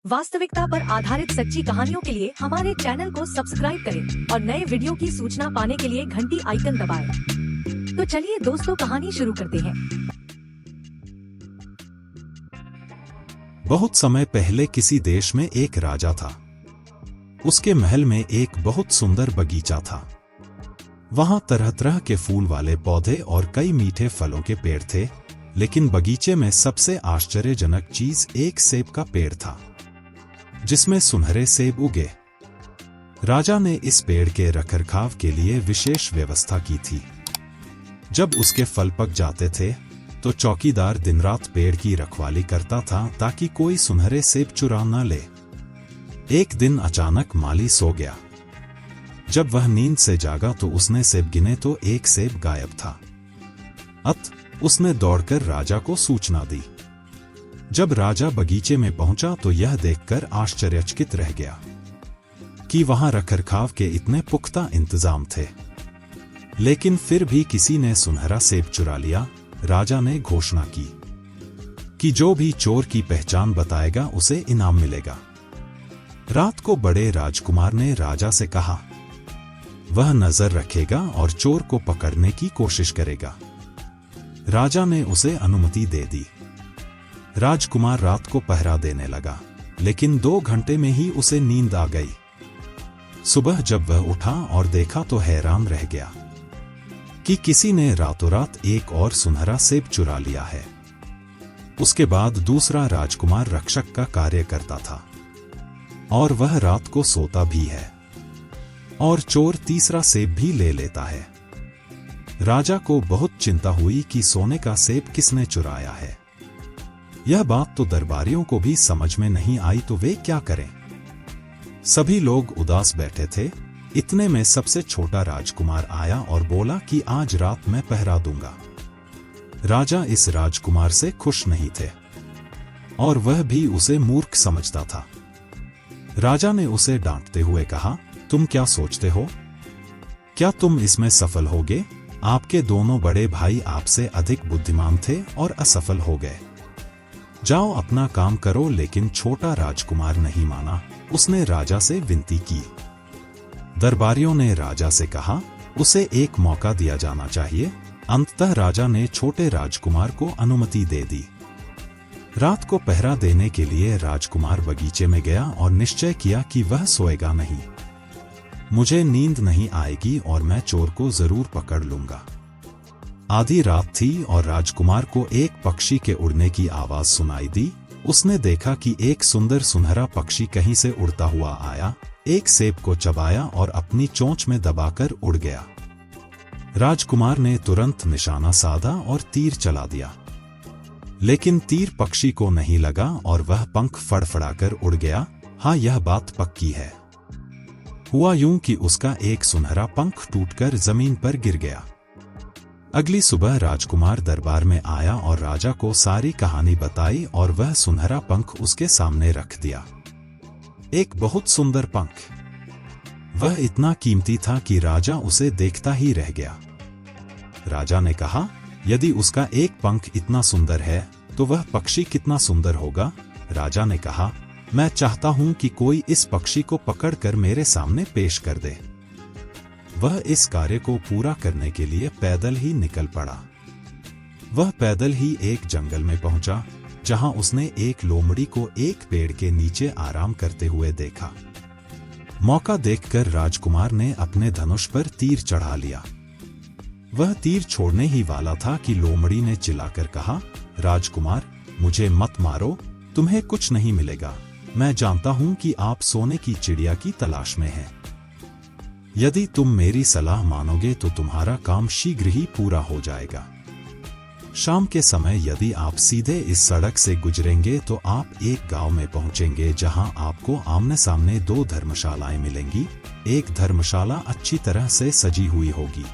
वास्तविकता पर आधारित सच्ची कहानियों के लिए हमारे चैनल को सब्सक्राइब करें और नए वीडियो की सूचना पाने के लिए घंटी आइकन दबाएं। तो चलिए दोस्तों कहानी शुरू करते हैं। बहुत समय पहले किसी देश में एक राजा था। उसके महल में एक बहुत सुंदर बगीचा था। वहां तरह तरह के फूल वाले पौधे और कई मीठे फलों के पेड़ थे, लेकिन बगीचे में सबसे आश्चर्यजनक चीज एक सेब का पेड़ था, जिसमें सुनहरे सेब उगे। राजा ने इस पेड़ के रखरखाव के लिए विशेष व्यवस्था की थी। जब उसके फल पक जाते थे तो चौकीदार दिन रात पेड़ की रखवाली करता था ताकि कोई सुनहरे सेब चुरा न ले। एक दिन अचानक माली सो गया। जब वह नींद से जागा तो उसने सेब गिने तो एक सेब गायब था। उसने दौड़कर राजा को सूचना दी। जब राजा बगीचे में पहुंचा तो यह देखकर आश्चर्यचकित रह गया कि वहां रखरखाव के इतने पुख्ता इंतजाम थे, लेकिन फिर भी किसी ने सुनहरा सेब चुरा लिया। राजा ने घोषणा की कि जो भी चोर की पहचान बताएगा उसे इनाम मिलेगा। रात को बड़े राजकुमार ने राजा से कहा, वह नजर रखेगा और चोर को पकड़ने की कोशिश करेगा। राजा ने उसे अनुमति दे दी। राजकुमार रात को पहरा देने लगा, लेकिन 2 घंटे में ही उसे नींद आ गई। सुबह जब वह उठा और देखा तो हैरान रह गया कि किसी ने रातों रात एक और सुनहरा सेब चुरा लिया है। उसके बाद दूसरा राजकुमार रक्षक का कार्य करता था और वह रात को सोता भी है, और चोर तीसरा सेब भी ले लेता है। राजा को बहुत चिंता हुई कि सोने का सेब किसने चुराया है। यह बात तो दरबारियों को भी समझ में नहीं आई तो वे क्या करें। सभी लोग उदास बैठे थे। इतने में सबसे छोटा राजकुमार आया और बोला कि आज रात मैं पहरा दूंगा। राजा इस राजकुमार से खुश नहीं थे और वह भी उसे मूर्ख समझता था। राजा ने उसे डांटते हुए कहा, तुम क्या सोचते हो? क्या तुम इसमें सफल होगे? आपके दोनों बड़े भाई आपसे अधिक बुद्धिमान थे और असफल हो गए। जाओ अपना काम करो। लेकिन छोटा राजकुमार नहीं माना। उसने राजा से विनती की। दरबारियों ने राजा से कहा, उसे एक मौका दिया जाना चाहिए। अंततः राजा ने छोटे राजकुमार को अनुमति दे दी। रात को पहरा देने के लिए राजकुमार बगीचे में गया और निश्चय किया कि वह सोएगा नहीं। मुझे नींद नहीं आएगी और मैं चोर को जरूर पकड़ लूंगा। आधी रात थी और राजकुमार को एक पक्षी के उड़ने की आवाज सुनाई दी। उसने देखा कि एक सुंदर सुनहरा पक्षी कहीं से उड़ता हुआ आया, एक सेब को चबाया और अपनी चोंच में दबाकर उड़ गया। राजकुमार ने तुरंत निशाना साधा और तीर चला दिया, लेकिन तीर पक्षी को नहीं लगा और वह पंख फड़फड़ाकर उड़ गया। हाँ, यह बात पक्की है। हुआ यूं कि उसका एक सुनहरा पंख टूटकर जमीन पर गिर गया। अगली सुबह राजकुमार दरबार में आया और राजा को सारी कहानी बताई और वह सुनहरा पंख उसके सामने रख दिया। एक बहुत सुंदर पंख। वह इतना कीमती था कि राजा उसे देखता ही रह गया। राजा ने कहा, यदि उसका एक पंख इतना सुंदर है तो वह पक्षी कितना सुंदर होगा। राजा ने कहा, मैं चाहता हूं कि कोई इस पक्षी को पकड़कर मेरे सामने पेश कर दे। वह इस कार्य को पूरा करने के लिए पैदल ही निकल पड़ा। वह पैदल ही एक जंगल में पहुंचा, जहां उसने एक लोमड़ी को एक पेड़ के नीचे आराम करते हुए देखा। मौका देखकर राजकुमार ने अपने धनुष पर तीर चढ़ा लिया। वह तीर छोड़ने ही वाला था कि लोमड़ी ने चिल्लाकर कहा, राजकुमार, मुझे मत मारो, तुम्हें कुछ नहीं मिलेगा। मैं जानता हूं कि आप सोने की चिड़िया की तलाश में हैं। यदि तुम मेरी सलाह मानोगे तो तुम्हारा काम शीघ्र ही पूरा हो जाएगा। शाम के समय यदि आप सीधे इस सड़क से गुजरेंगे तो आप एक गांव में पहुंचेंगे, जहां आपको आमने सामने 2 धर्मशालाएं मिलेंगी। एक धर्मशाला अच्छी तरह से सजी हुई होगी,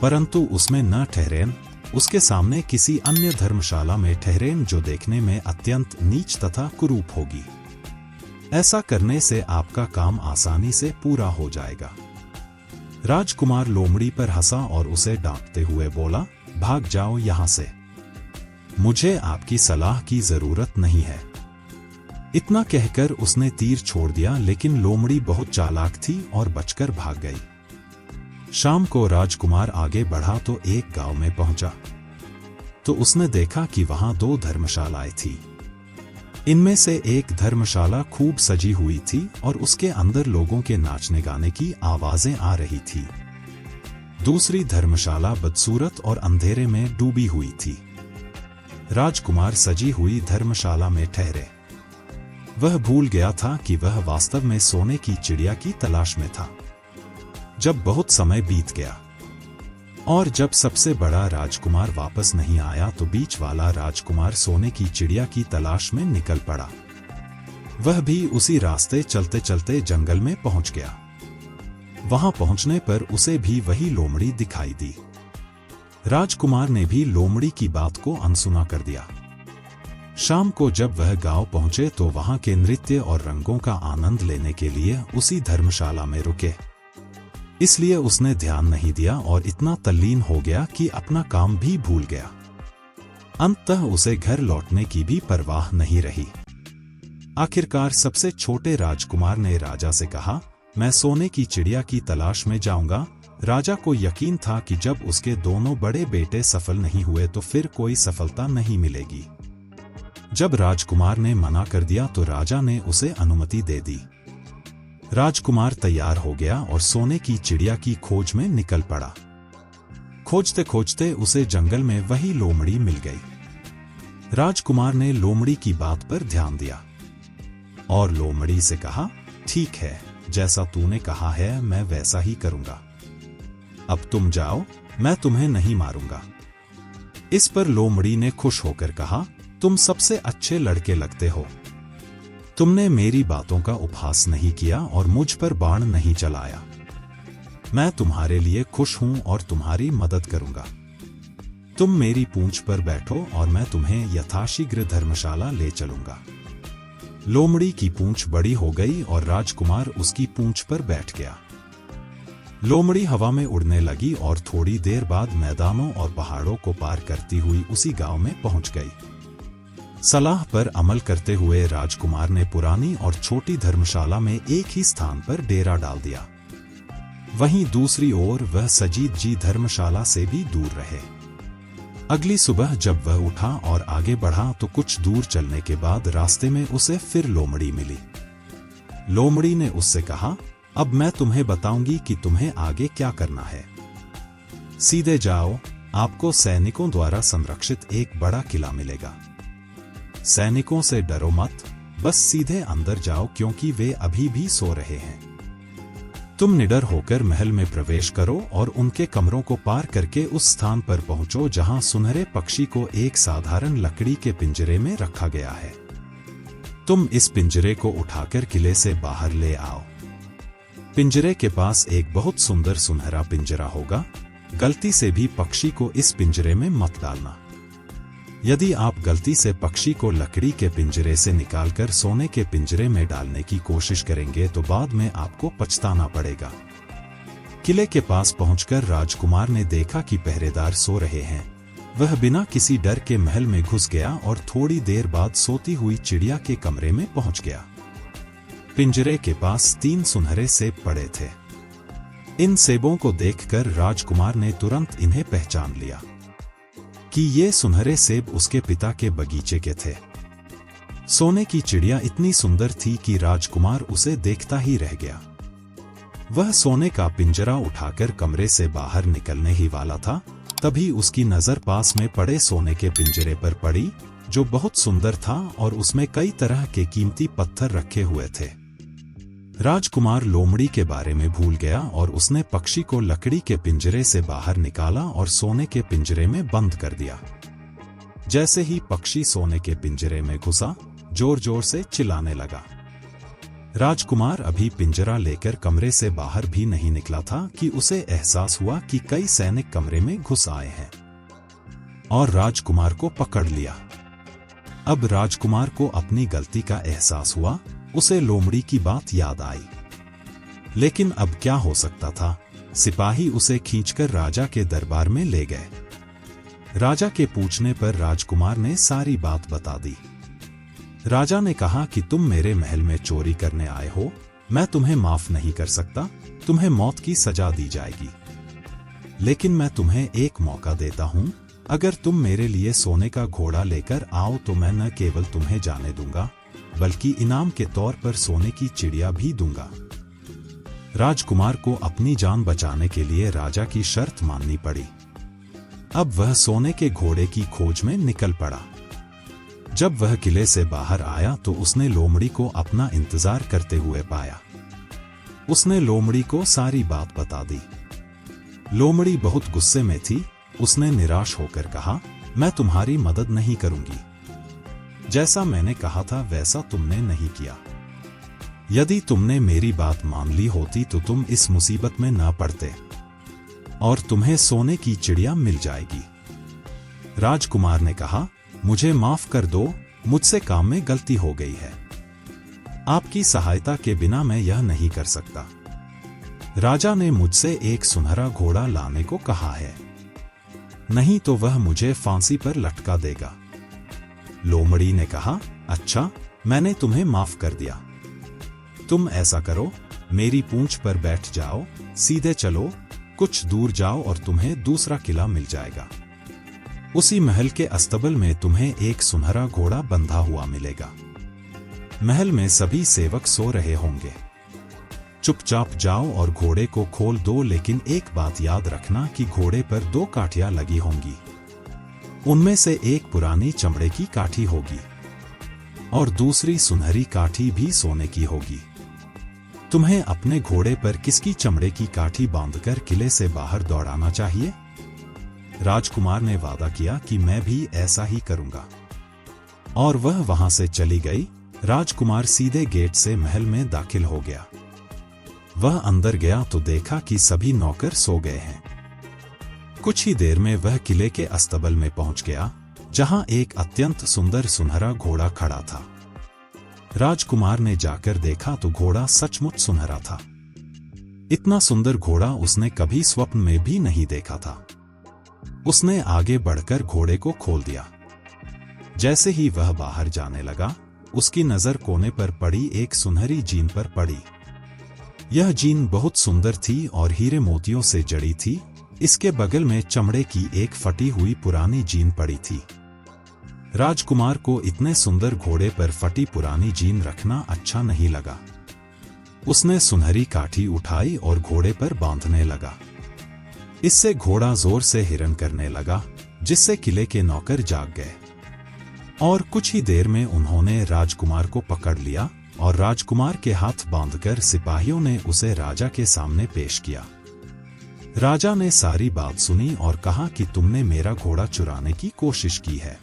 परंतु उसमें न ठहरें। उसके सामने किसी अन्य धर्मशाला में ठहरें जो देखने में अत्यंत नीच तथा कुरूप होगी। ऐसा करने से आपका काम आसानी से पूरा हो जाएगा। राजकुमार लोमड़ी पर हंसा और उसे डांटते हुए बोला, भाग जाओ यहां से। मुझे आपकी सलाह की जरूरत नहीं है। इतना कहकर उसने तीर छोड़ दिया, लेकिन लोमड़ी बहुत चालाक थी और बचकर भाग गई। शाम को राजकुमार आगे बढ़ा तो एक गांव में पहुंचा, तो उसने देखा कि वहां 2 धर्मशालाएं थी। इनमें से एक धर्मशाला खूब सजी हुई थी और उसके अंदर लोगों के नाचने गाने की आवाजें आ रही थी। दूसरी धर्मशाला बदसूरत और अंधेरे में डूबी हुई थी। राजकुमार सजी हुई धर्मशाला में ठहरे। वह भूल गया था कि वह वास्तव में सोने की चिड़िया की तलाश में था। जब बहुत समय बीत गया और जब सबसे बड़ा राजकुमार वापस नहीं आया, तो बीच वाला राजकुमार सोने की चिड़िया की तलाश में निकल पड़ा। वह भी उसी रास्ते चलते चलते जंगल में पहुंच गया। वहां पहुंचने पर उसे भी वही लोमड़ी दिखाई दी। राजकुमार ने भी लोमड़ी की बात को अनसुना कर दिया। शाम को जब वह गांव पहुंचे तो वहां के नृत्य और रंगों का आनंद लेने के लिए उसी धर्मशाला में रुके। इसलिए उसने ध्यान नहीं दिया और इतना तल्लीन हो गया कि अपना काम भी भूल गया। अंततः उसे घर लौटने की भी परवाह नहीं रही। आखिरकार सबसे छोटे राजकुमार ने राजा से कहा, मैं सोने की चिड़िया की तलाश में जाऊंगा। राजा को यकीन था कि जब उसके दोनों बड़े बेटे सफल नहीं हुए तो फिर कोई सफलता नहीं मिलेगी। जब राजकुमार ने मना कर दिया तो राजा ने उसे अनुमति दे दी। राजकुमार तैयार हो गया और सोने की चिड़िया की खोज में निकल पड़ा। खोजते खोजते उसे जंगल में वही लोमड़ी मिल गई। राजकुमार ने लोमड़ी की बात पर ध्यान दिया और लोमड़ी से कहा, ठीक है, जैसा तूने कहा है मैं वैसा ही करूंगा। अब तुम जाओ, मैं तुम्हें नहीं मारूंगा। इस पर लोमड़ी ने खुश होकर कहा, तुम सबसे अच्छे लड़के लगते हो। तुमने मेरी बातों का उपहास नहीं किया और मुझ पर बाण नहीं चलाया। मैं तुम्हारे लिए खुश हूं और तुम्हारी मदद करूंगा। तुम मेरी पूंछ पर बैठो और मैं तुम्हें यथाशीघ्र धर्मशाला ले चलूंगा। लोमड़ी की पूंछ बड़ी हो गई और राजकुमार उसकी पूंछ पर बैठ गया। लोमड़ी हवा में उड़ने लगी और थोड़ी देर बाद मैदानों और पहाड़ों को पार करती हुई उसी गांव में पहुंच गई। सलाह पर अमल करते हुए राजकुमार ने पुरानी और छोटी धर्मशाला में एक ही स्थान पर डेरा डाल दिया। वहीं दूसरी ओर वह सजीद जी धर्मशाला से भी दूर रहे। अगली सुबह जब वह उठा और आगे बढ़ा तो कुछ दूर चलने के बाद रास्ते में उसे फिर लोमड़ी मिली। लोमड़ी ने उससे कहा, अब मैं तुम्हें बताऊंगी कि तुम्हें आगे क्या करना है। सीधे जाओ, आपको सैनिकों द्वारा संरक्षित एक बड़ा किला मिलेगा। सैनिकों से डरो मत, बस सीधे अंदर जाओ क्योंकि वे अभी भी सो रहे हैं। तुम निडर होकर महल में प्रवेश करो और उनके कमरों को पार करके उस स्थान पर पहुंचो जहां सुनहरे पक्षी को एक साधारण लकड़ी के पिंजरे में रखा गया है। तुम इस पिंजरे को उठाकर किले से बाहर ले आओ। पिंजरे के पास एक बहुत सुंदर सुनहरा पिंजरा होगा। गलती से भी पक्षी को इस पिंजरे में मत डालना। यदि आप गलती से पक्षी को लकड़ी के पिंजरे से निकालकर सोने के पिंजरे में डालने की कोशिश करेंगे तो बाद में आपको पछताना पड़ेगा। किले के पास पहुंचकर राजकुमार ने देखा कि पहरेदार सो रहे हैं। वह बिना किसी डर के महल में घुस गया और थोड़ी देर बाद सोती हुई चिड़िया के कमरे में पहुंच गया। पिंजरे के पास 3 सुनहरे सेब पड़े थे। इन सेबों को देखकर राजकुमार ने तुरंत इन्हें पहचान लिया कि ये सुनहरे सेब उसके पिता के बगीचे के थे। सोने की चिड़िया इतनी सुंदर थी कि राजकुमार उसे देखता ही रह गया। वह सोने का पिंजरा उठाकर कमरे से बाहर निकलने ही वाला था, तभी उसकी नजर पास में पड़े सोने के पिंजरे पर पड़ी, जो बहुत सुंदर था और उसमें कई तरह के कीमती पत्थर रखे हुए थे। राजकुमार लोमड़ी के बारे में भूल गया और उसने पक्षी को लकड़ी के पिंजरे से बाहर निकाला और सोने के पिंजरे में बंद कर दिया। जैसे ही पक्षी सोने के पिंजरे में घुसा, जोर जोर से चिल्लाने लगा। राजकुमार अभी पिंजरा लेकर कमरे से बाहर भी नहीं निकला था कि उसे एहसास हुआ कि कई सैनिक कमरे में घुस आए हैं और राजकुमार को पकड़ लिया। अब राजकुमार को अपनी गलती का एहसास हुआ। उसे लोमड़ी की बात याद आई, लेकिन अब क्या हो सकता था। सिपाही उसे खींचकर राजा के दरबार में ले गए। राजा के पूछने पर राजकुमार ने सारी बात बता दी। राजा ने कहा कि तुम मेरे महल में चोरी करने आए हो, मैं तुम्हें माफ नहीं कर सकता, तुम्हें मौत की सजा दी जाएगी। लेकिन मैं तुम्हें एक मौका देता हूं, अगर तुम मेरे लिए सोने का घोड़ा लेकर आओ तो मैं न केवल तुम्हें जाने दूंगा, बल्कि इनाम के तौर पर सोने की चिड़िया भी दूंगा। राजकुमार को अपनी जान बचाने के लिए राजा की शर्त माननी पड़ी। अब वह सोने के घोड़े की खोज में निकल पड़ा। जब वह किले से बाहर आया तो उसने लोमड़ी को अपना इंतजार करते हुए पाया। उसने लोमड़ी को सारी बात बता दी। लोमड़ी बहुत गुस्से में थी। उसने निराश होकर कहा, मैं तुम्हारी मदद नहीं करूंगी। जैसा मैंने कहा था वैसा तुमने नहीं किया। यदि तुमने मेरी बात मान ली होती तो तुम इस मुसीबत में ना पड़ते और तुम्हें सोने की चिड़िया मिल जाएगी। राजकुमार ने कहा, मुझे माफ कर दो, मुझसे काम में गलती हो गई है। आपकी सहायता के बिना मैं यह नहीं कर सकता। राजा ने मुझसे एक सुनहरा घोड़ा लाने को कहा है, नहीं तो वह मुझे फांसी पर लटका देगा। लोमड़ी ने कहा, अच्छा, मैंने तुम्हें माफ कर दिया। तुम ऐसा करो, मेरी पूंछ पर बैठ जाओ, सीधे चलो, कुछ दूर जाओ और तुम्हें दूसरा किला मिल जाएगा। उसी महल के अस्तबल में तुम्हें एक सुनहरा घोड़ा बंधा हुआ मिलेगा। महल में सभी सेवक सो रहे होंगे। चुपचाप जाओ और घोड़े को खोल दो, लेकिन एक बात याद रखना कि घोड़े पर 2 काठियां लगी होंगी। उनमें से एक पुरानी चमड़े की काठी होगी और दूसरी सुनहरी काठी भी सोने की होगी। तुम्हें अपने घोड़े पर किसकी चमड़े की काठी बांधकर किले से बाहर दौड़ाना चाहिए? राजकुमार ने वादा किया कि मैं भी ऐसा ही करूंगा। और वह वहां से चली गई। राजकुमार सीधे गेट से महल में दाखिल हो गया। वह अंदर गया तो देखा कि सभी नौकर सो गए हैं। कुछ ही देर में वह किले के अस्तबल में पहुंच गया, जहां एक अत्यंत सुंदर सुनहरा घोड़ा खड़ा था। राजकुमार ने जाकर देखा तो घोड़ा सचमुच सुनहरा था। इतना सुंदर घोड़ा उसने कभी स्वप्न में भी नहीं देखा था। उसने आगे बढ़कर घोड़े को खोल दिया। जैसे ही वह बाहर जाने लगा, उसकी नजर कोने पर पड़ी एक सुनहरी जीन पर पड़ी। यह जीन बहुत सुंदर थी और हीरे मोतियों से जड़ी थी। इसके बगल में चमड़े की एक फटी हुई पुरानी जीन पड़ी थी। राजकुमार को इतने सुंदर घोड़े पर फटी पुरानी जीन रखना अच्छा नहीं लगा। उसने सुनहरी काठी उठाई और घोड़े पर बांधने लगा। इससे घोड़ा जोर से हिरन करने लगा, जिससे किले के नौकर जाग गए और कुछ ही देर में उन्होंने राजकुमार को पकड़ लिया और राजकुमार के हाथ बांधकर सिपाहियों ने उसे राजा के सामने पेश किया। राजा ने सारी बात सुनी और कहा कि तुमने मेरा घोड़ा चुराने की कोशिश की है,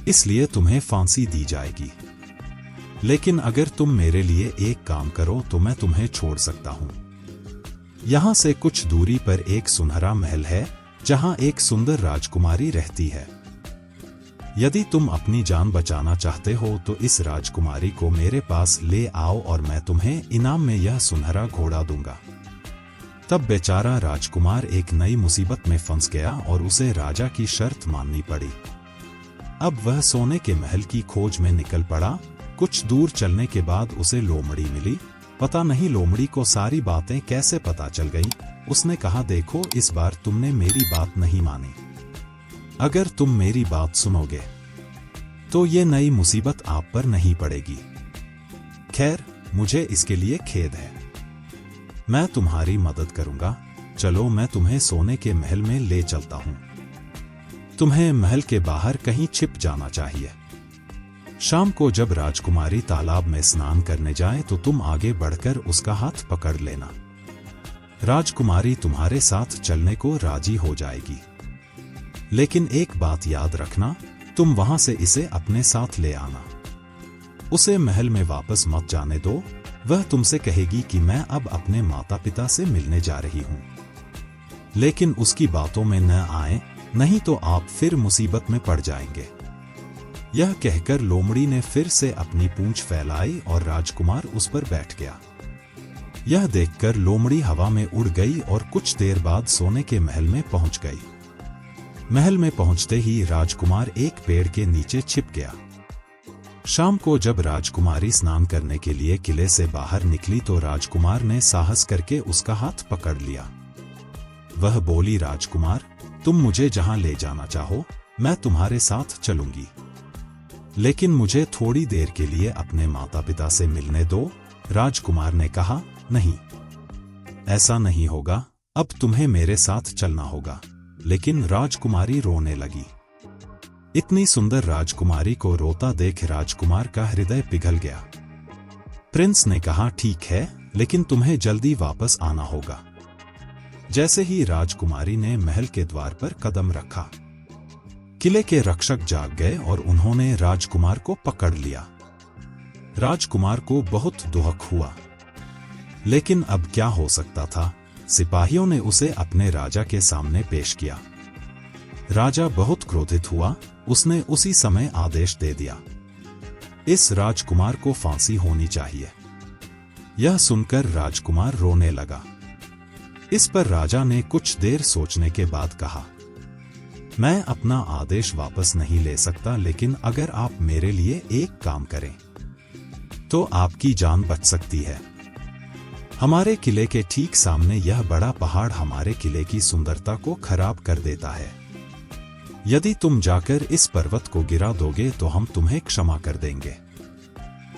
इसलिए तुम्हें फांसी दी जाएगी। लेकिन अगर तुम मेरे लिए एक काम करो तो मैं तुम्हें छोड़ सकता हूं। यहां से कुछ दूरी पर एक सुनहरा महल है, जहां एक सुंदर राजकुमारी रहती है। यदि तुम अपनी जान बचाना चाहते हो तो इस राजकुमारी को मेरे पास ले आओ और मैं तुम्हें इनाम में यह सुनहरा घोड़ा दूंगा। तब बेचारा राजकुमार एक नई मुसीबत में फंस गया और उसे राजा की शर्त माननी पड़ी। अब वह सोने के महल की खोज में निकल पड़ा। कुछ दूर चलने के बाद उसे लोमड़ी मिली। पता नहीं लोमड़ी को सारी बातें कैसे पता चल गईं। उसने कहा, देखो, इस बार तुमने मेरी बात नहीं मानी। अगर तुम मेरी बात सुनोगे तो ये नई मुसीबत आप पर नहीं पड़ेगी। खैर, मुझे इसके लिए खेद है। मैं तुम्हारी मदद करूंगा। चलो, मैं तुम्हें सोने के महल में ले चलता हूं। तुम्हें महल के बाहर कहीं छिप जाना चाहिए। शाम को जब राजकुमारी तालाब में स्नान करने जाए तो तुम आगे बढ़कर उसका हाथ पकड़ लेना। राजकुमारी तुम्हारे साथ चलने को राजी हो जाएगी। लेकिन एक बात याद रखना, तुम वहां से इसे अपने साथ ले आना। उसे महल में वापस मत जाने दो। वह तुमसे कहेगी कि मैं अब अपने माता पिता से मिलने जा रही हूं। लेकिन उसकी बातों में न आए, नहीं तो आप फिर मुसीबत में पड़ जाएंगे। यह कहकर लोमड़ी ने फिर से अपनी पूंछ फैलाई और राजकुमार उस पर बैठ गया। यह देखकर लोमड़ी हवा में उड़ गई और कुछ देर बाद सोने के महल में पहुंच गई। महल में पहुंचते ही राजकुमार एक पेड़ के नीचे छिप गया। शाम को जब राजकुमारी स्नान करने के लिए किले से बाहर निकली तो राजकुमार ने साहस करके उसका हाथ पकड़ लिया। वह बोली, राजकुमार, तुम मुझे जहां ले जाना चाहो मैं तुम्हारे साथ चलूंगी, लेकिन मुझे थोड़ी देर के लिए अपने माता पिता से मिलने दो। राजकुमार ने कहा, नहीं, ऐसा नहीं होगा, अब तुम्हें मेरे साथ चलना होगा। लेकिन राजकुमारी रोने लगी। इतनी सुंदर राजकुमारी को रोता देख राजकुमार का हृदय पिघल गया। प्रिंस ने कहा, ठीक है, लेकिन तुम्हें जल्दी वापस आना होगा। जैसे ही राजकुमारी ने महल के द्वार पर कदम रखा, किले के रक्षक जाग गए और उन्होंने राजकुमार को पकड़ लिया। राजकुमार को बहुत दुख हुआ, लेकिन अब क्या हो सकता था। सिपाहियों ने उसे अपने राजा के सामने पेश किया। राजा बहुत क्रोधित हुआ। उसने उसी समय आदेश दे दिया, इस राजकुमार को फांसी होनी चाहिए। यह सुनकर राजकुमार रोने लगा। इस पर राजा ने कुछ देर सोचने के बाद कहा, मैं अपना आदेश वापस नहीं ले सकता, लेकिन अगर आप मेरे लिए एक काम करें तो आपकी जान बच सकती है। हमारे किले के ठीक सामने यह बड़ा पहाड़ हमारे किले की सुंदरता को खराब कर देता है। यदि तुम जाकर इस पर्वत को गिरा दोगे तो हम तुम्हें क्षमा कर देंगे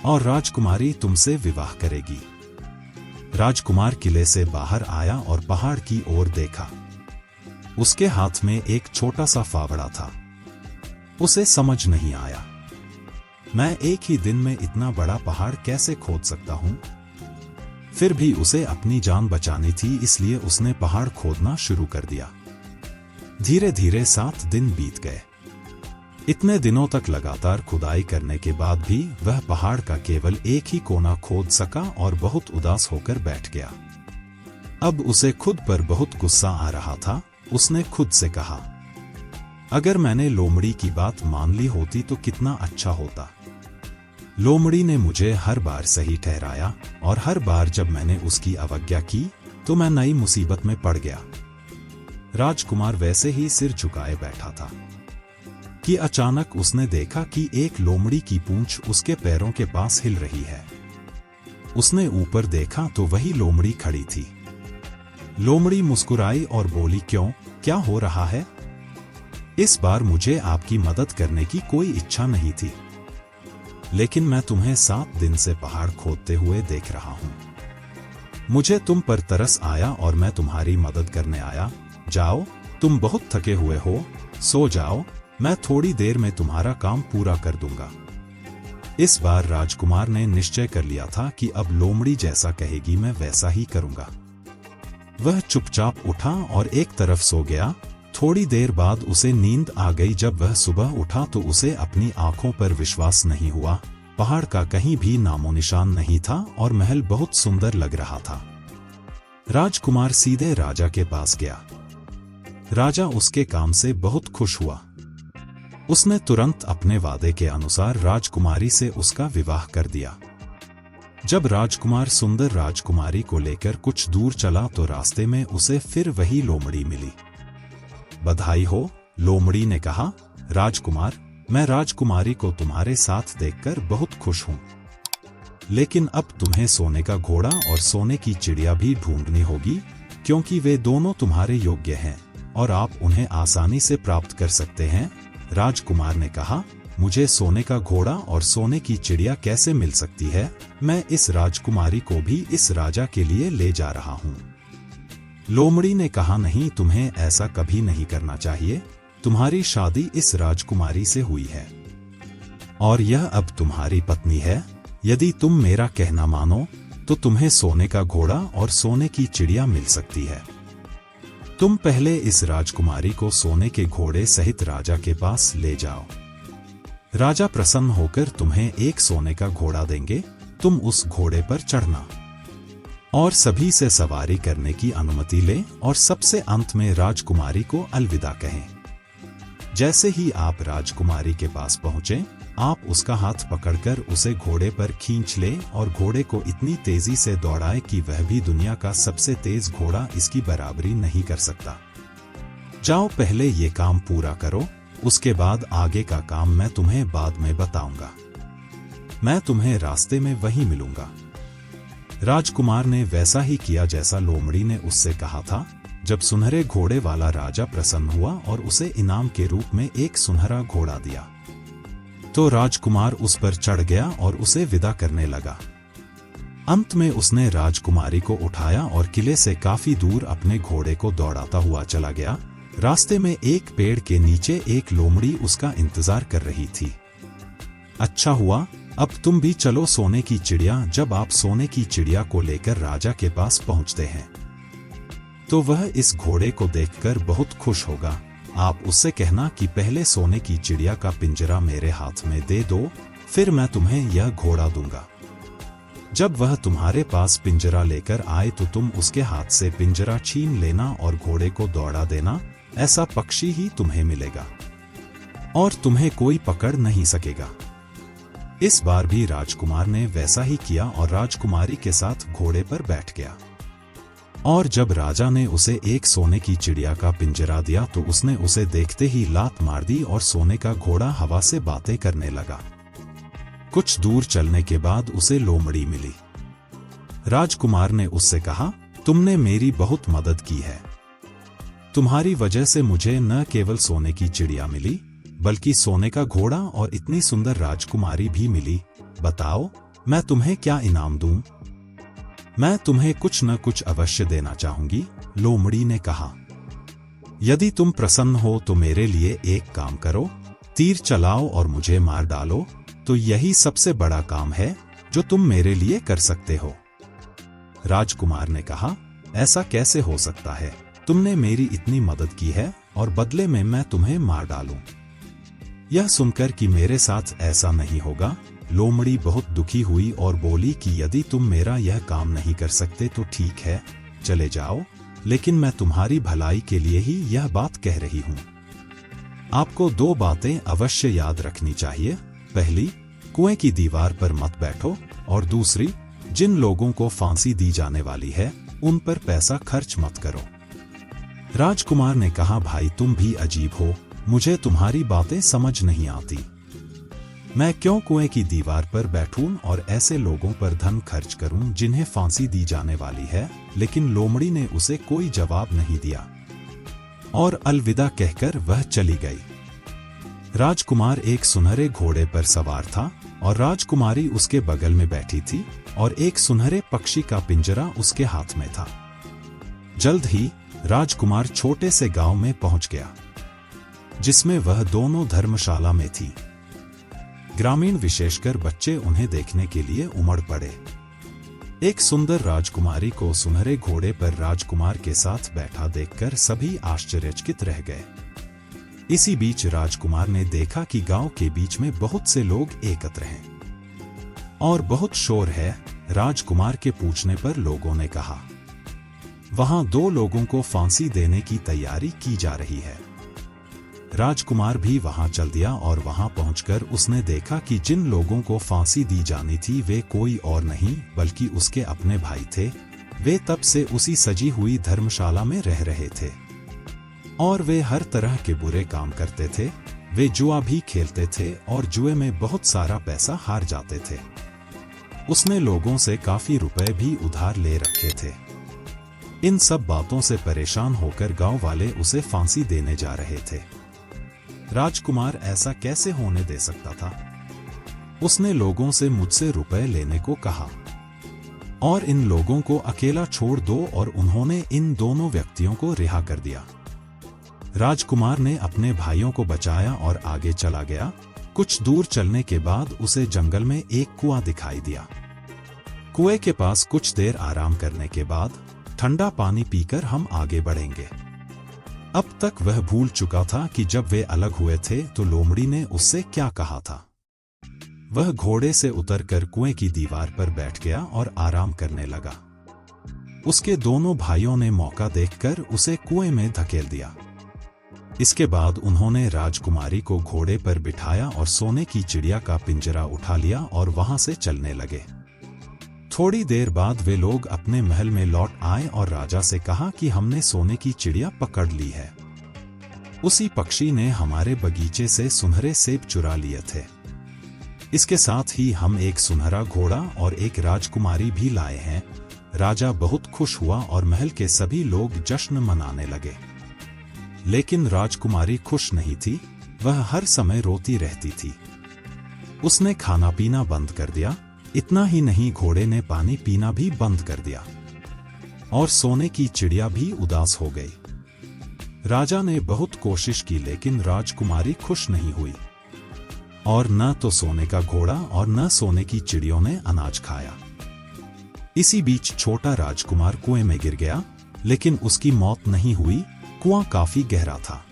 और राजकुमारी तुमसे विवाह करेगी। राजकुमार किले से बाहर आया और पहाड़ की ओर देखा। उसके हाथ में एक छोटा सा फावड़ा था। उसे समझ नहीं आया, मैं एक ही दिन में इतना बड़ा पहाड़ कैसे खोद सकता हूं। फिर भी उसे अपनी जान बचानी थी, इसलिए उसने पहाड़ खोदना शुरू कर दिया। धीरे धीरे 7 दिन बीत गए। इतने दिनों तक लगातार खुदाई करने के बाद भी वह पहाड़ का केवल एक ही कोना खोद सका और बहुत उदास होकर बैठ गया। अब उसे खुद पर बहुत गुस्सा आ रहा था। उसने खुद से कहा, अगर मैंने लोमड़ी की बात मान ली होती तो कितना अच्छा होता। लोमड़ी ने मुझे हर बार सही ठहराया और हर बार जब मैंने उसकी अवज्ञा की तो मैं नई मुसीबत में पड़ गया। राजकुमार वैसे ही सिर झुकाए बैठा था कि अचानक उसने देखा कि एक लोमड़ी की पूंछ उसके पैरों के पास हिल रही है। उसने ऊपर देखा तो वही लोमड़ी खड़ी थी। लोमड़ी मुस्कुराई और बोली, क्यों, क्या हो रहा है? इस बार मुझे आपकी मदद करने की कोई इच्छा नहीं थी, लेकिन मैं तुम्हें 7 दिन से पहाड़ खोदते हुए देख रहा हूं। मुझे तुम पर तरस आया और मैं तुम्हारी मदद करने आया। जाओ, तुम बहुत थके हुए हो, सो जाओ, मैं थोड़ी देर में तुम्हारा काम पूरा कर दूंगा। इस बार राजकुमार ने निश्चय कर लिया था कि अब लोमड़ी जैसा कहेगी मैं वैसा ही करूंगा। वह चुपचाप उठा और एक तरफ सो गया। थोड़ी देर बाद उसे नींद आ गई। जब वह सुबह उठा तो उसे अपनी आंखों पर विश्वास नहीं हुआ। पहाड़ का कहीं भी नामो निशान नहीं था और महल बहुत सुंदर लग रहा था। राजकुमार सीधे राजा के पास गया। राजा उसके काम से बहुत खुश हुआ। उसने तुरंत अपने वादे के अनुसार राजकुमारी से उसका विवाह कर दिया। जब राजकुमार सुंदर राजकुमारी को लेकर कुछ दूर चला तो रास्ते में उसे फिर वही लोमड़ी मिली। बधाई हो, लोमड़ी ने कहा। राजकुमार, मैं राजकुमारी को तुम्हारे साथ देखकर बहुत खुश हूं, लेकिन अब तुम्हें सोने का घोड़ा और सोने की चिड़िया भी ढूंढनी होगी, क्योंकि वे दोनों तुम्हारे योग्य हैं और आप उन्हें आसानी से प्राप्त कर सकते हैं। राजकुमार ने कहा, मुझे सोने का घोड़ा और सोने की चिड़िया कैसे मिल सकती है? मैं इस राजकुमारी को भी इस राजा के लिए ले जा रहा हूँ। लोमड़ी ने कहा, नहीं, तुम्हें ऐसा कभी नहीं करना चाहिए। तुम्हारी शादी इस राजकुमारी से हुई है और यह अब तुम्हारी पत्नी है। यदि तुम मेरा कहना मानो तो तुम्हें सोने का घोड़ा और सोने की चिड़िया मिल सकती है। तुम पहले इस राजकुमारी को सोने के घोड़े सहित राजा के पास ले जाओ। राजा प्रसन्न होकर तुम्हें एक सोने का घोड़ा देंगे। तुम उस घोड़े पर चढ़ना और सभी से सवारी करने की अनुमति लें और सबसे अंत में राजकुमारी को अलविदा कहें। जैसे ही आप राजकुमारी के पास पहुंचे, आप उसका हाथ पकड़कर उसे घोड़े पर खींच ले और घोड़े को इतनी तेजी से दौड़ाए कि वह भी दुनिया का सबसे तेज घोड़ा इसकी बराबरी नहीं कर सकता। जाओ, पहले ये काम पूरा करो, उसके बाद आगे का काम मैं तुम्हें बाद में बताऊंगा। मैं तुम्हें रास्ते में वहीं मिलूंगा। राजकुमार ने वैसा ही किया जैसा लोमड़ी ने उससे कहा था। जब सुनहरे घोड़े वाला राजा प्रसन्न हुआ और उसे इनाम के रूप में एक सुनहरा घोड़ा दिया, तो राजकुमार उस पर चढ़ गया और उसे विदा करने लगा। अंत में उसने राजकुमारी को उठाया और किले से काफी दूर अपने घोड़े को दौड़ाता हुआ चला गया। रास्ते में एक पेड़ के नीचे एक लोमड़ी उसका इंतजार कर रही थी। अच्छा हुआ, अब तुम भी चलो सोने की चिड़िया। जब आप सोने की चिड़िया को लेकर राजा के पास पहुंचते हैं, तो वह इस घोड़े को देखकर बहुत खुश होगा। आप उससे कहना कि पहले सोने की चिड़िया का पिंजरा मेरे हाथ में दे दो, फिर मैं तुम्हें यह घोड़ा दूंगा। जब वह तुम्हारे पास पिंजरा लेकर आए तो तुम उसके हाथ से पिंजरा छीन लेना और घोड़े को दौड़ा देना। ऐसा पक्षी ही तुम्हें मिलेगा और तुम्हें कोई पकड़ नहीं सकेगा। इस बार भी राजकुमार ने वैसा ही किया और राजकुमारी के साथ घोड़े पर बैठ गया। और जब राजा ने उसे एक सोने की चिड़िया का पिंजरा दिया तो उसने उसे देखते ही लात मार दी और सोने का घोड़ा हवा से बातें करने लगा। कुछ दूर चलने के बाद उसे लोमड़ी मिली। राजकुमार ने उससे कहा, तुमने मेरी बहुत मदद की है। तुम्हारी वजह से मुझे न केवल सोने की चिड़िया मिली, बल्कि सोने का घोड़ा और इतनी सुंदर राजकुमारी भी मिली। बताओ, मैं तुम्हें क्या इनाम दूं? मैं तुम्हें कुछ न कुछ अवश्य देना चाहूंगी, लोमड़ी ने कहा। यदि तुम प्रसन्न हो तो मेरे लिए एक काम करो, तीर चलाओ और मुझे मार डालो, तो यही सबसे बड़ा काम है जो तुम मेरे लिए कर सकते हो। राजकुमार ने कहा, ऐसा कैसे हो सकता है? तुमने मेरी इतनी मदद की है और बदले में मैं तुम्हें मार डालूं। यह सुनकर कि मेरे साथ ऐसा नहीं होगा, लोमड़ी बहुत दुखी हुई और बोली कि यदि तुम मेरा यह काम नहीं कर सकते तो ठीक है, चले जाओ, लेकिन मैं तुम्हारी भलाई के लिए ही यह बात कह रही हूं। आपको दो बातें अवश्य याद रखनी चाहिए। पहली, कुएं की दीवार पर मत बैठो, और दूसरी, जिन लोगों को फांसी दी जाने वाली है उन पर पैसा खर्च मत करो। राजकुमार ने कहा, भाई तुम भी अजीब हो, मुझे तुम्हारी बातें समझ नहीं आती। मैं क्यों कुएं की दीवार पर बैठूं और ऐसे लोगों पर धन खर्च करूं जिन्हें फांसी दी जाने वाली है? लेकिन लोमड़ी ने उसे कोई जवाब नहीं दिया और अलविदा कहकर वह चली गई। राजकुमार एक सुनहरे घोड़े पर सवार था और राजकुमारी उसके बगल में बैठी थी और एक सुनहरे पक्षी का पिंजरा उसके हाथ में था। जल्द ही राजकुमार छोटे से गांव में पहुंच गया, जिसमें वह दोनों धर्मशाला में थी। ग्रामीण विशेषकर बच्चे उन्हें देखने के लिए उमड़ पड़े। एक सुंदर राजकुमारी को सुनहरे घोड़े पर राजकुमार के साथ बैठा देखकर सभी आश्चर्यचकित रह गए। इसी बीच राजकुमार ने देखा कि गांव के बीच में बहुत से लोग एकत्र हैं और बहुत शोर है। राजकुमार के पूछने पर लोगों ने कहा, वहां दो लोगों को फांसी देने की तैयारी की जा रही है। राजकुमार भी वहां चल दिया और वहां पहुंचकर उसने देखा कि जिन लोगों को फांसी दी जानी थी वे कोई और नहीं बल्कि उसके अपने भाई थे। वे तब से उसी सजी हुई धर्मशाला में रह रहे थे और वे हर तरह के बुरे काम करते थे। वे जुआ भी खेलते थे और जुए में बहुत सारा पैसा हार जाते थे। उसने लोगों से काफी रुपए भी उधार ले रखे थे। इन सब बातों से परेशान होकर गांव वाले उसे फांसी देने जा रहे थे। राजकुमार ऐसा कैसे होने दे सकता था? उसने लोगों से मुझसे रुपए लेने को कहा और इन लोगों को अकेला छोड़ दो, और उन्होंने इन दोनों व्यक्तियों को रिहा कर दिया। राजकुमार ने अपने भाइयों को बचाया और आगे चला गया। कुछ दूर चलने के बाद उसे जंगल में एक कुआं दिखाई दिया। कुएं के पास कुछ देर आराम करने के बाद ठंडा पानी पीकर हम आगे बढ़ेंगे। अब तक वह भूल चुका था कि जब वे अलग हुए थे तो लोमड़ी ने उससे क्या कहा था। वह घोड़े से उतरकर कुएं की दीवार पर बैठ गया और आराम करने लगा। उसके दोनों भाइयों ने मौका देखकर उसे कुएं में धकेल दिया। इसके बाद उन्होंने राजकुमारी को घोड़े पर बिठाया और सोने की चिड़िया का पिंजरा उठा लिया और वहां से चलने लगे। थोड़ी देर बाद वे लोग अपने महल में लौट आए और राजा से कहा कि हमने सोने की चिड़िया पकड़ ली है। उसी पक्षी ने हमारे बगीचे से सुनहरे सेब चुरा लिए थे। इसके साथ ही हम एक सुनहरा घोड़ा और एक राजकुमारी भी लाए हैं। राजा बहुत खुश हुआ और महल के सभी लोग जश्न मनाने लगे। लेकिन राजकुमारी खुश नहीं थी, वह हर समय रोती रहती थी। उसने खाना पीना बंद कर दिया। इतना ही नहीं, घोड़े ने पानी पीना भी बंद कर दिया और सोने की चिड़िया भी उदास हो गई। राजा ने बहुत कोशिश की लेकिन राजकुमारी खुश नहीं हुई और न तो सोने का घोड़ा और न सोने की चिड़ियों ने अनाज खाया। इसी बीच छोटा राजकुमार कुएं में गिर गया, लेकिन उसकी मौत नहीं हुई। कुआं काफी गहरा था,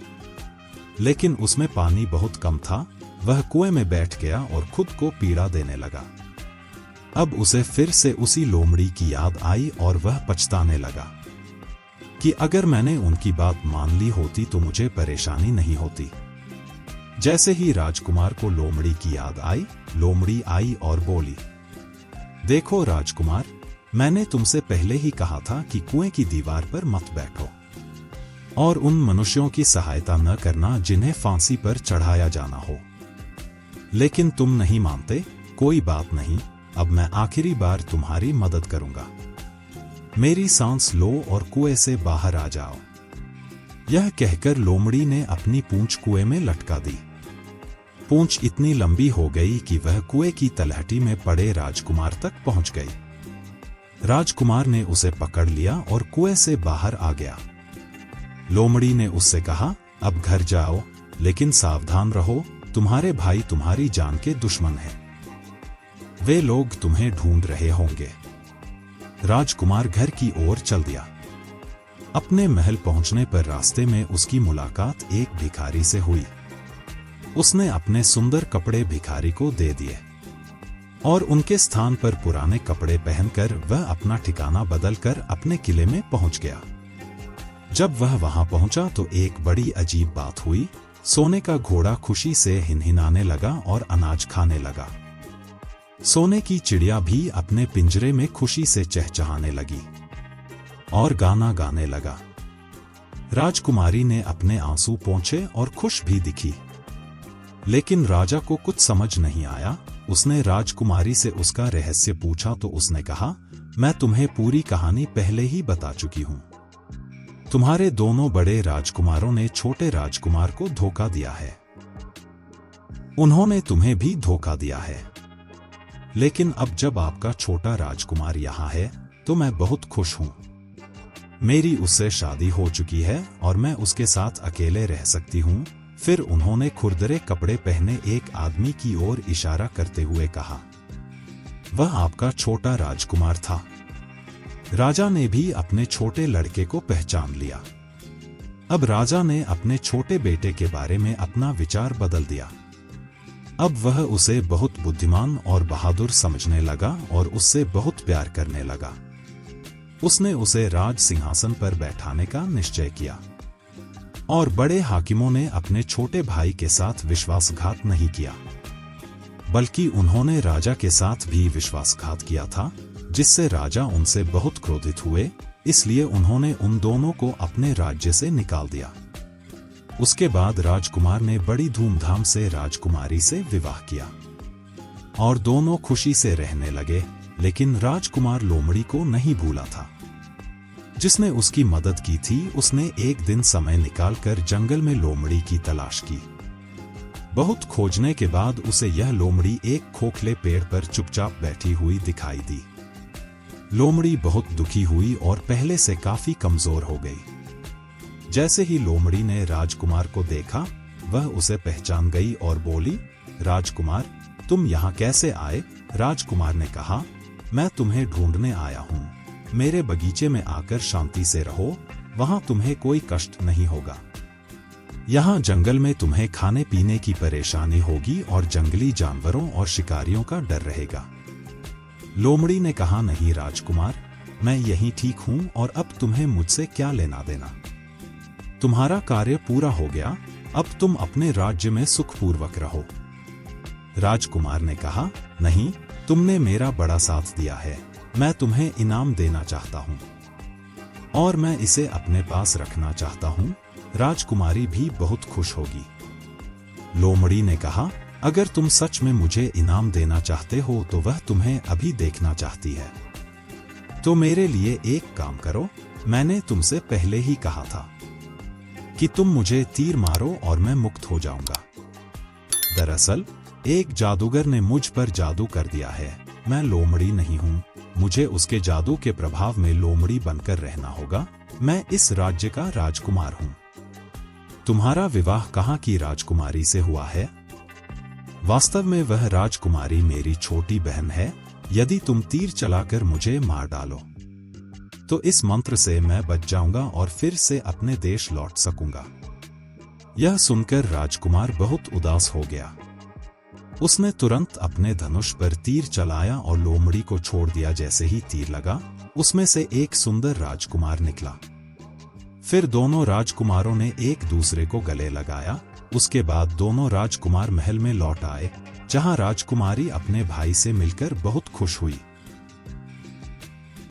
लेकिन उसमें पानी बहुत कम था। वह कुएं में बैठ गया और खुद को पीड़ा देने लगा। अब उसे फिर से उसी लोमड़ी की याद आई और वह पछताने लगा कि अगर मैंने उनकी बात मान ली होती तो मुझे परेशानी नहीं होती। जैसे ही राजकुमार को लोमड़ी की याद आई, लोमड़ी आई और बोली, देखो राजकुमार, मैंने तुमसे पहले ही कहा था कि कुएं की दीवार पर मत बैठो और उन मनुष्यों की सहायता न करना जिन्हें फांसी पर चढ़ाया जाना हो। लेकिन तुम नहीं मानते। कोई बात नहीं, अब मैं आखिरी बार तुम्हारी मदद करूंगा। मेरी सांस लो और कुएं से बाहर आ जाओ। यह कहकर लोमड़ी ने अपनी पूंछ कुएं में लटका दी। पूंछ इतनी लंबी हो गई कि वह कुएं की तलहटी में पड़े राजकुमार तक पहुंच गई। राजकुमार ने उसे पकड़ लिया और कुएं से बाहर आ गया। लोमड़ी ने उससे कहा, अब घर जाओ, लेकिन सावधान रहो, तुम्हारे भाई तुम्हारी जान के दुश्मन हैं। वे लोग तुम्हें ढूंढ रहे होंगे। राजकुमार घर की ओर चल दिया। अपने महल पहुंचने पर रास्ते में उसकी मुलाकात एक भिखारी से हुई। उसने अपने सुंदर कपड़े भिखारी को दे दिए और उनके स्थान पर पुराने कपड़े पहनकर वह अपना ठिकाना बदलकर अपने किले में पहुंच गया। जब वह वहां पहुंचा तो एक बड़ी अजीब बात हुई। सोने का घोड़ा खुशी से हिनहिनाने लगा और अनाज खाने लगा। सोने की चिड़िया भी अपने पिंजरे में खुशी से चहचहाने लगी और गाना गाने लगा। राजकुमारी ने अपने आंसू पोंछे और खुश भी दिखी। लेकिन राजा को कुछ समझ नहीं आया। उसने राजकुमारी से उसका रहस्य पूछा तो उसने कहा, मैं तुम्हें पूरी कहानी पहले ही बता चुकी हूं। तुम्हारे दोनों बड़े राजकुमारों ने छोटे राजकुमार को धोखा दिया है। उन्होंने तुम्हें भी धोखा दिया है। लेकिन अब जब आपका छोटा राजकुमार यहाँ है तो मैं बहुत खुश हूं। मेरी उससे शादी हो चुकी है और मैं उसके साथ अकेले रह सकती हूं। फिर उन्होंने खुरदरे कपड़े पहने एक आदमी की ओर इशारा करते हुए कहा, वह आपका छोटा राजकुमार था। राजा ने भी अपने छोटे लड़के को पहचान लिया। अब राजा ने अपने छोटे बेटे के बारे में अपना विचार बदल दिया। अब वह उसे बहुत बुद्धिमान और बहादुर समझने लगा और उससे बहुत प्यार करने लगा। उसने उसे राज सिंहासन पर बैठाने का निश्चय किया और बड़े हाकिमों ने अपने छोटे भाई के साथ विश्वासघात नहीं किया, बल्कि उन्होंने राजा के साथ भी विश्वासघात किया था, जिससे राजा उनसे बहुत क्रोधित हुए। इसलिए उन्होंने उन दोनों को अपने राज्य से निकाल दिया। उसके बाद राजकुमार ने बड़ी धूमधाम से राजकुमारी से विवाह किया और दोनों खुशी से रहने लगे। लेकिन राजकुमार लोमड़ी को नहीं भूला था, जिसने उसकी मदद की थी। उसने एक दिन समय निकालकर जंगल में लोमड़ी की तलाश की। बहुत खोजने के बाद उसे यह लोमड़ी एक खोखले पेड़ पर चुपचाप बैठी हुई दिखाई दी। लोमड़ी बहुत दुखी हुई और पहले से काफी कमजोर हो गई। जैसे ही लोमड़ी ने राजकुमार को देखा, वह उसे पहचान गई और बोली, राजकुमार, तुम यहाँ कैसे आए? राजकुमार ने कहा, मैं तुम्हें ढूंढने आया हूँ। मेरे बगीचे में आकर शांति से रहो, वहां तुम्हें कोई कष्ट नहीं होगा। यहाँ जंगल में तुम्हें खाने पीने की परेशानी होगी और जंगली जानवरों और शिकारियों का डर रहेगा। लोमड़ी ने कहा, नहीं राजकुमार, मैं यहीं ठीक हूँ और अब तुम्हें मुझसे क्या लेना देना। तुम्हारा कार्य पूरा हो गया, अब तुम अपने राज्य में सुखपूर्वक रहो। राजकुमार ने कहा, नहीं, तुमने मेरा बड़ा साथ दिया है, मैं तुम्हें इनाम देना चाहता हूँ और मैं इसे अपने पास रखना चाहता हूँ। राजकुमारी भी बहुत खुश होगी। लोमड़ी ने कहा, अगर तुम सच में मुझे इनाम देना चाहते हो तो वह तुम्हें अभी देखना चाहती है। तो मेरे लिए एक काम करो, मैंने तुमसे पहले ही कहा था कि तुम मुझे तीर मारो और मैं मुक्त हो जाऊंगा। दरअसल एक जादूगर ने मुझ पर जादू कर दिया है। मैं लोमड़ी नहीं हूँ, मुझे उसके जादू के प्रभाव में लोमड़ी बनकर रहना होगा। मैं इस राज्य का राजकुमार हूँ। तुम्हारा विवाह कहाँ की राजकुमारी से हुआ है? वास्तव में वह राजकुमारी मेरी छोटी बहन है। यदि तुम तीर चलाकर मुझे मार डालो तो इस मंत्र से मैं बच जाऊंगा और फिर से अपने देश लौट सकूंगा। यह सुनकर राजकुमार बहुत उदास हो गया। उसने तुरंत अपने धनुष पर तीर चलाया और लोमड़ी को छोड़ दिया। जैसे ही तीर लगा, उसमें से एक सुंदर राजकुमार निकला। फिर दोनों राजकुमारों ने एक दूसरे को गले लगाया। उसके बाद दोनों राजकुमार महल में लौट आए, जहां राजकुमारी अपने भाई से मिलकर बहुत खुश हुई।